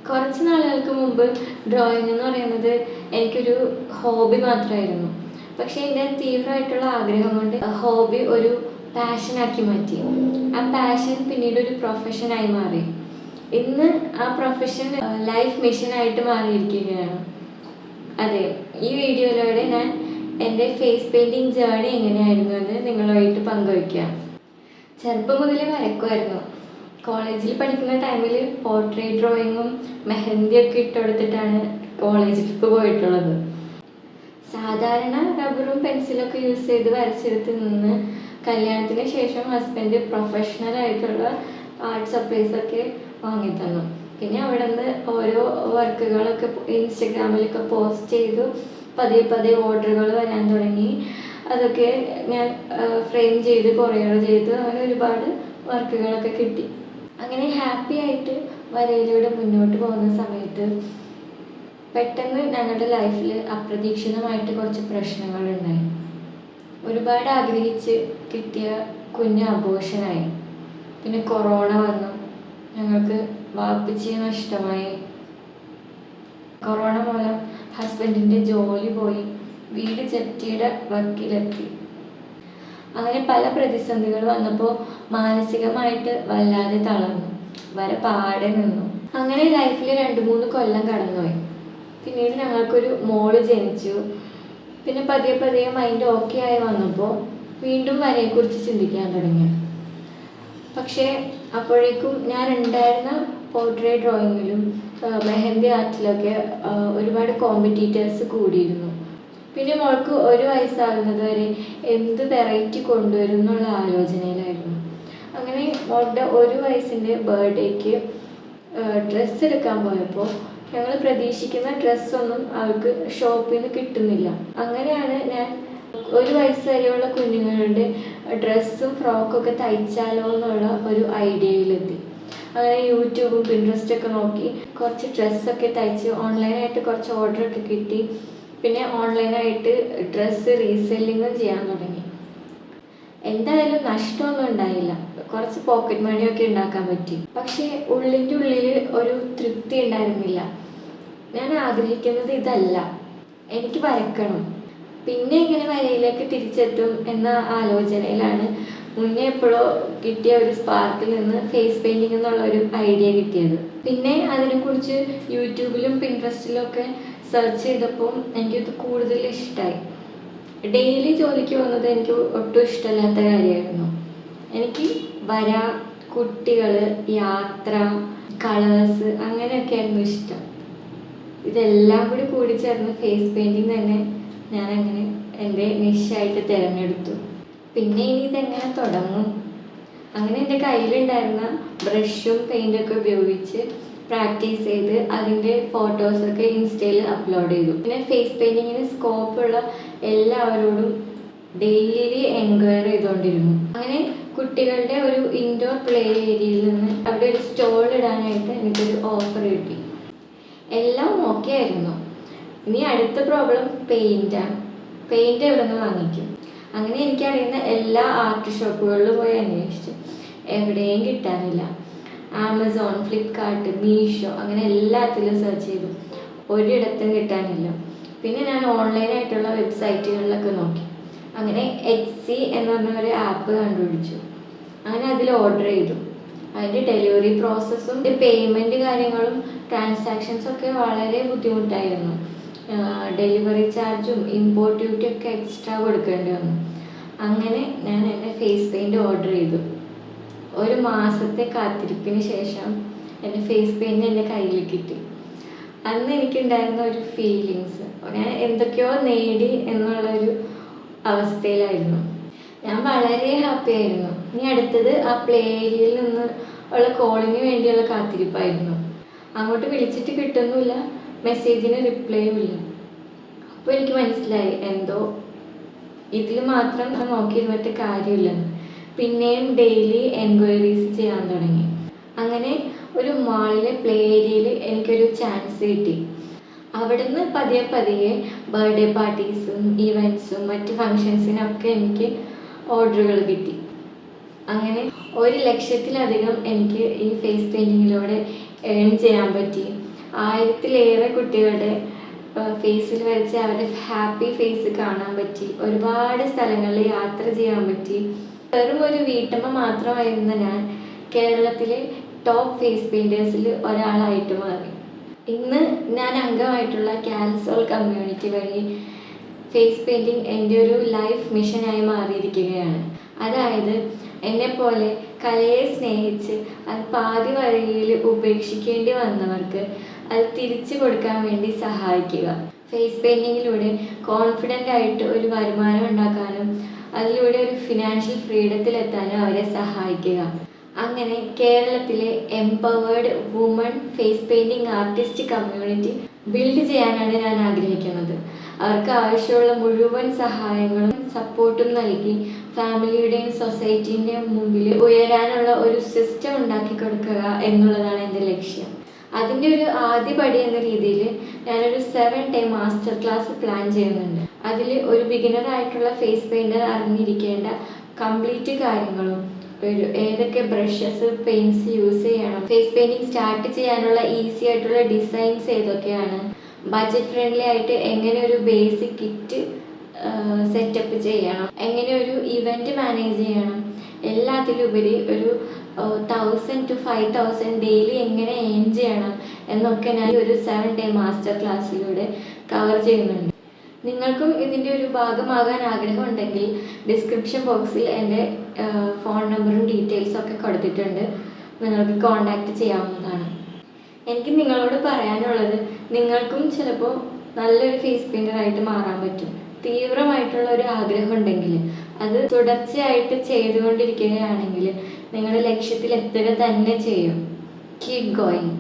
കുറച്ച് നാളുകൾക്ക് മുമ്പ് ഡ്രോയിങ് എന്ന് പറയുന്നത് എനിക്കൊരു ഹോബി മാത്രമായിരുന്നു. പക്ഷേ എൻ്റെ തീവ്രമായിട്ടുള്ള ആഗ്രഹം കൊണ്ട് ഹോബി ഒരു പാഷനാക്കി മാറ്റി. ആ പാഷൻ പിന്നീട് ഒരു പ്രൊഫഷനായി മാറി. ഇന്ന് ആ പ്രൊഫഷൻ ലൈഫ് മിഷനായിട്ട് മാറിയിരിക്കുകയാണ്. അതെ, ഈ വീഡിയോയിലൂടെ ഞാൻ എൻ്റെ ഫേസ് പെയിൻറ്റിങ് ജേർണി എങ്ങനെയായിരുന്നു എന്ന് നിങ്ങളുമായിട്ട് പങ്കുവയ്ക്കാം. ചെറുപ്പം മുതലേ വരക്കുമായിരുന്നു. കോളേജിൽ പഠിക്കുന്ന ടൈമിൽ പോർട്രേറ്റ് ഡ്രോയിങ്ങും മെഹന്തിയൊക്കെ ഇട്ടുകൊടുത്തിട്ടാണ് കോളേജ് ട്രിപ്പ് പോയിട്ടുള്ളത്. സാധാരണ റബ്ബറും പെൻസിലൊക്കെ യൂസ് ചെയ്ത് വരച്ചെടുത്ത് നിന്ന് കല്യാണത്തിന് ശേഷം ഹസ്ബൻഡ് പ്രൊഫഷണലായിട്ടുള്ള ആർട്ട് സപ്ലൈസൊക്കെ വാങ്ങിത്തന്നു. പിന്നെ അവിടെ നിന്ന് ഓരോ വർക്കുകളൊക്കെ ഇൻസ്റ്റഗ്രാമിലൊക്കെ പോസ്റ്റ് ചെയ്തു പതിയെ പതിയെ ഓർഡറുകൾ വരാൻ തുടങ്ങി. അതൊക്കെ ഞാൻ ഫ്രെയിം ചെയ്ത് കൊറിയർ ചെയ്ത് അങ്ങനെ ഒരുപാട് വർക്കുകളൊക്കെ കിട്ടി. അങ്ങനെ ഹാപ്പി ആയിട്ട് വരയിലൂടെ മുന്നോട്ട് പോകുന്ന സമയത്ത് പെട്ടെന്ന് ഞങ്ങളുടെ ലൈഫിൽ അപ്രതീക്ഷിതമായിട്ട് കുറച്ച് പ്രശ്നങ്ങളുണ്ടായി. ഒരുപാട് ആഗ്രഹിച്ച് കിട്ടിയ കുഞ്ഞ് അബോർഷനായി. പിന്നെ കൊറോണ വന്നു. ഞങ്ങൾക്ക് വാപ്പിച്ചിയെ നഷ്ടമായി. കൊറോണ മൂലം ഹസ്ബൻഡിൻ്റെ ജോലി പോയി. വീട് ജപ്തിയുടെ വക്കിലെത്തി. അങ്ങനെ പല പ്രതിസന്ധികൾ വന്നപ്പോൾ മാനസികമായിട്ട് വല്ലാതെ തളർന്നു. വരെ പാടെ നിന്നു. അങ്ങനെ ലൈഫിൽ 2-3 കൊല്ലം കടന്നുപോയി. പിന്നീട് ഞങ്ങൾക്കൊരു മോള് ജനിച്ചു. പിന്നെ പതിയെ പതിയെ മൈൻഡ് ഓക്കെ ആയി വന്നപ്പോൾ വീണ്ടും വരയെക്കുറിച്ച് ചിന്തിക്കാൻ തുടങ്ങി. പക്ഷേ അപ്പോഴേക്കും ഞാൻ ഉണ്ടായിരുന്ന പോർട്രേറ്റ് ഡ്രോയിങ്ങിലും മെഹന്തി ആർട്ടിലൊക്കെ ഒരുപാട് കോമ്പറ്റീറ്റേഴ്സ് കൂടിയിരുന്നു. പിന്നെ മോൾക്ക് 1 വയസ്സാകുന്നത് വരെ എന്ത് വെറൈറ്റി കൊണ്ടുവരും എന്നുള്ള ആലോചനയിലായിരുന്നു. അങ്ങനെ മോളുടെ 1 വയസ്സിൻ്റെ ബർത്ത്ഡേക്ക് ഡ്രസ്സ് എടുക്കാൻ പോയപ്പോൾ ഞങ്ങൾ പ്രതീക്ഷിക്കുന്ന ഡ്രസ്സൊന്നും അവൾക്ക് ഷോപ്പിൽ നിന്ന് കിട്ടുന്നില്ല. അങ്ങനെയാണ് ഞാൻ 1 വയസ്സ് വരെയുള്ള കുഞ്ഞുങ്ങളുടെ ഡ്രസ്സും ഫ്രോക്കൊക്കെ തയ്ച്ചാലോ എന്നുള്ള ഒരു ഐഡിയയിലെത്തി. അങ്ങനെ യൂട്യൂബും പിൻട്രസ്റ്റൊക്കെ നോക്കി കുറച്ച് ഡ്രസ്സൊക്കെ തയ്ച്ച് ഓൺലൈനായിട്ട് കുറച്ച് ഓർഡറൊക്കെ കിട്ടി. പിന്നെ ഓൺലൈനായിട്ട് ഡ്രസ്സ് റീസെല്ലിങ്ങും ചെയ്യാൻ തുടങ്ങി. എന്തായാലും നഷ്ടമൊന്നും ഉണ്ടായില്ല. കുറച്ച് പോക്കറ്റ് മണിയൊക്കെ ഉണ്ടാക്കാൻ പറ്റി. പക്ഷേ ഉള്ളിൻ്റെ ഉള്ളിൽ ഒരു തൃപ്തി ഉണ്ടായിരുന്നില്ല. ഞാൻ ആഗ്രഹിക്കുന്നത് ഇതല്ല, എനിക്ക് വരക്കണം. പിന്നെ എങ്ങനെ വരയിലേക്ക് തിരിച്ചെത്തും എന്ന ആലോചനയിലാണ് മുന്നേ എപ്പോഴോ കിട്ടിയ ഒരു സ്പാർക്കിൽ നിന്ന് ഫേസ് പെയിൻറ്റിംഗ് എന്നുള്ള ഒരു ഐഡിയ കിട്ടിയത്. പിന്നെ അതിനെക്കുറിച്ച് യൂട്യൂബിലും പിൻട്രസ്റ്റിലും ഒക്കെ സെർച്ച് ചെയ്തപ്പോൾ എനിക്കത് കൂടുതൽ ഇഷ്ടമായി. ഡെയിലി ജോലിക്ക് പോകുന്നത് എനിക്ക് ഒട്ടും ഇഷ്ടമില്ലാത്ത കാര്യമായിരുന്നു. എനിക്ക് വര, കുട്ടികൾ, യാത്ര, കളേഴ്സ് അങ്ങനെയൊക്കെയായിരുന്നു ഇഷ്ടം. ഇതെല്ലാം കൂടി ചേർന്ന് ഫേസ് പെയിൻറ്റിങ് തന്നെ ഞാനങ്ങനെ എൻ്റെ നിഷായിട്ട് തിരഞ്ഞെടുത്തു. പിന്നെ ഇനി ഇതെങ്ങനെ തുടങ്ങും? അങ്ങനെ എൻ്റെ കയ്യിലുണ്ടായിരുന്ന ബ്രഷും പെയിൻറ്റൊക്കെ ഉപയോഗിച്ച് പ്രാക്ടീസ് ചെയ്ത് അതിൻ്റെ ഫോട്ടോസൊക്കെ ഇൻസ്റ്റയിൽ അപ്ലോഡ് ചെയ്തു. പിന്നെ ഫേസ് പെയിൻറ്റിങ്ങിന് സ്കോപ്പുള്ള എല്ലാവരോടും ഡെയിലി എൻക്വയറി ചെയ്തുകൊണ്ടിരുന്നു. അങ്ങനെ കുട്ടികളുടെ ഒരു ഇൻഡോർ പ്ലേ ഏരിയയിൽ നിന്ന് അവിടെ ഒരു സ്റ്റോൾ ഇടാനായിട്ട് എനിക്കൊരു ഓഫർ കിട്ടി. എല്ലാം ഓക്കെ ആയിരുന്നു. ഇനി അടുത്ത പ്രോബ്ലം പെയിൻറ്റാണ്. പെയിൻറ്റ് എവിടെ നിന്ന് വാങ്ങിക്കും? അങ്ങനെ എനിക്കറിയുന്ന എല്ലാ ആർട്ട് ഷോപ്പുകളിലും പോയി അന്വേഷിച്ചു. എവിടെയും കിട്ടാനില്ല. ആമസോൺ, ഫ്ലിപ്കാർട്ട്, മീഷോ അങ്ങനെ എല്ലാത്തിലും സെർച്ച് ചെയ്തു. ഒരിടത്തും കിട്ടാനില്ല. പിന്നെ ഞാൻ ഓൺലൈനായിട്ടുള്ള വെബ്സൈറ്റുകളിലൊക്കെ നോക്കി. അങ്ങനെ എക്സി എന്ന് പറഞ്ഞ ഒരു ആപ്പ് കണ്ടുപിടിച്ചു. അങ്ങനെ അതിൽ ഓർഡർ ചെയ്തു. അതിൻ്റെ ഡെലിവറി പ്രോസസ്സും പേയ്മെൻറ്റ് കാര്യങ്ങളും ട്രാൻസാക്ഷൻസൊക്കെ വളരെ ബുദ്ധിമുട്ടായിരുന്നു. ഡെലിവറി ചാർജും ഇമ്പോർട്ട് ഡ്യൂട്ടിയൊക്കെ എക്സ്ട്രാ കൊടുക്കേണ്ടി വന്നു. അങ്ങനെ ഞാൻ എൻ്റെ ഫേസ് പെയിൻറ്റ് ഓർഡർ ചെയ്തു. 1 മാസത്തെ കാത്തിരിപ്പിന് ശേഷം എൻ്റെ ഫേസ് പെയിൻറ്റ് എൻ്റെ കയ്യിൽ കിട്ടി. അന്ന് എനിക്കുണ്ടായിരുന്ന ഒരു ഫീലിങ്സ്, ഞാൻ എന്തൊക്കെയോ നേടി എന്നുള്ളൊരു അവസ്ഥയിലായിരുന്നു. ഞാൻ വളരെ ഹാപ്പി ആയിരുന്നു. ഇനി അടുത്തത് ആ പ്ലേ ഏരിയയിൽ നിന്ന് ഉള്ള കോളിന് വേണ്ടിയുള്ള കാത്തിരിപ്പായിരുന്നു. അങ്ങോട്ട് വിളിച്ചിട്ട് കിട്ടുന്നുമില്ല, മെസ്സേജിന് റിപ്ലൈയും ഇല്ല. അപ്പോൾ എനിക്ക് മനസ്സിലായി എന്തോ ഇതിൽ മാത്രം നോക്കിയിരുന്നിട്ട് കാര്യമില്ലെന്ന്. പിന്നെയും ഡെയിലി എൻക്വയറീസ് ചെയ്യാൻ തുടങ്ങി. അങ്ങനെ ഒരു മാളിലെ പ്ലേ ഏരിയയിൽ എനിക്കൊരു ചാൻസ് കിട്ടി. അവിടുന്ന് പതിയെ പതിയെ ബർത്ത്ഡേ പാർട്ടീസും ഈവൻറ്റ്സും മറ്റ് ഫങ്ഷൻസിനൊക്കെ എനിക്ക് ഓർഡറുകൾ കിട്ടി. അങ്ങനെ 1 ലക്ഷത്തിലധികം എനിക്ക് ഈ ഫേസ് പെയിൻറ്റിങ്ങിലൂടെ ഏൺ ചെയ്യാൻ പറ്റി. 1000-ലേറെ കുട്ടികളുടെ ഫേസിൽ വരച്ച് അവരുടെ ഹാപ്പി ഫേസ് കാണാൻ പറ്റി. ഒരുപാട് സ്ഥലങ്ങളിൽ യാത്ര ചെയ്യാൻ പറ്റി. വെറും ഒരു വീട്ടമ്മ മാത്രമായിരുന്ന ഞാൻ കേരളത്തിലെ ടോപ്പ് ഫേസ് പെയിൻറ്റേഴ്സിൽ ഒരാളായിട്ട് മാറി. ഇന്ന് ഞാൻ അംഗമായിട്ടുള്ള കാൽസോൾ കമ്മ്യൂണിറ്റി വഴി ഫേസ് പെയിൻറ്റിങ് എൻ്റെ ഒരു ലൈഫ് മിഷനായി മാറിയിരിക്കുകയാണ്. അതായത് എന്നെപ്പോലെ കലയെ സ്നേഹിച്ച് അത് പാതി വഴിയിൽ ഉപേക്ഷിക്കേണ്ടി വന്നവർക്ക് അത് തിരിച്ചു കൊടുക്കാൻ വേണ്ടി സഹായിക്കുക. ഫേസ് പെയിൻറ്റിങ്ങിലൂടെ കോൺഫിഡൻ്റ് ആയിട്ട് ഒരു വരുമാനം ഉണ്ടാക്കാനും അതിലൂടെ ഒരു ഫിനാൻഷ്യൽ ഫ്രീഡത്തിലെത്താനും അവരെ സഹായിക്കുക. അങ്ങനെ കേരളത്തിലെ empowered woman face painting artist community build ചെയ്യാനാണ് ഞാൻ ആഗ്രഹിക്കുന്നത്. അവർക്ക് ആവശ്യമുള്ള മുഴുവൻ സഹായങ്ങളും സപ്പോർട്ടും നൽകി ഫാമിലിയുടെയും സൊസൈറ്റീൻ്റെയും മുമ്പിൽ ഉയരാനുള്ള ഒരു സിസ്റ്റം ഉണ്ടാക്കി കൊടുക്കുക എന്നുള്ളതാണ് എൻ്റെ ലക്ഷ്യം. അതിൻ്റെ ഒരു ആദ്യ പടി എന്ന രീതിയിൽ ഞാനൊരു 7-day മാസ്റ്റർ ക്ലാസ് പ്ലാൻ ചെയ്യുന്നുണ്ട്. അതിൽ ഒരു ബിഗിനറായിട്ടുള്ള ഫേസ് പെയിൻറ്റർ അറിഞ്ഞിരിക്കേണ്ട കംപ്ലീറ്റ് കാര്യങ്ങളും ഏതൊക്കെ ബ്രഷസ് പെയിൻറ്റ്സ് യൂസ് ചെയ്യണം, ഫേസ് പെയിൻറ്റിങ് സ്റ്റാർട്ട് ചെയ്യാനുള്ള ഈസി ആയിട്ടുള്ള ഡിസൈൻസ് ഏതൊക്കെയാണ്, ബഡ്ജറ്റ് ഫ്രണ്ട്ലി ആയിട്ട് എങ്ങനെ ഒരു ബേസിക് കിറ്റ് സെറ്റപ്പ് ചെയ്യണം, എങ്ങനെ ഒരു ഇവൻറ്റ് മാനേജ് ചെയ്യണം, എല്ലാത്തിലുപരി ഒരു 1000 to 5000 ഡെയിലി എങ്ങനെ ഏൺ ചെയ്യണം എന്നൊക്കെ ഞാൻ ഒരു 7-day മാസ്റ്റർ ക്ലാസ്സിലൂടെ കവർ ചെയ്യുന്നുണ്ട്. നിങ്ങൾക്കും ഇതിൻ്റെ ഒരു ഭാഗമാകാൻ ആഗ്രഹമുണ്ടെങ്കിൽ ഡിസ്ക്രിപ്ഷൻ ബോക്സിൽ എൻ്റെ ഫോൺ നമ്പറും ഡീറ്റെയിൽസും ഒക്കെ കൊടുത്തിട്ടുണ്ട്. നിങ്ങൾക്ക് കോൺടാക്റ്റ് ചെയ്യാവുന്നതാണ്. എനിക്ക് നിങ്ങളോട് പറയാനുള്ളത്, നിങ്ങൾക്കും ചിലപ്പോൾ നല്ലൊരു ഫേസ് പെയിൻറ്ററായിട്ട് മാറാൻ പറ്റും. തീവ്രമായിട്ടുള്ള ഒരു ആഗ്രഹം ഉണ്ടെങ്കിൽ അത് തുടർച്ചയായിട്ട് ചെയ്തുകൊണ്ടിരിക്കുകയാണെങ്കിൽ നിങ്ങളുടെ ലക്ഷ്യത്തിൽ എത്തുക തന്നെ ചെയ്യും. Keep going.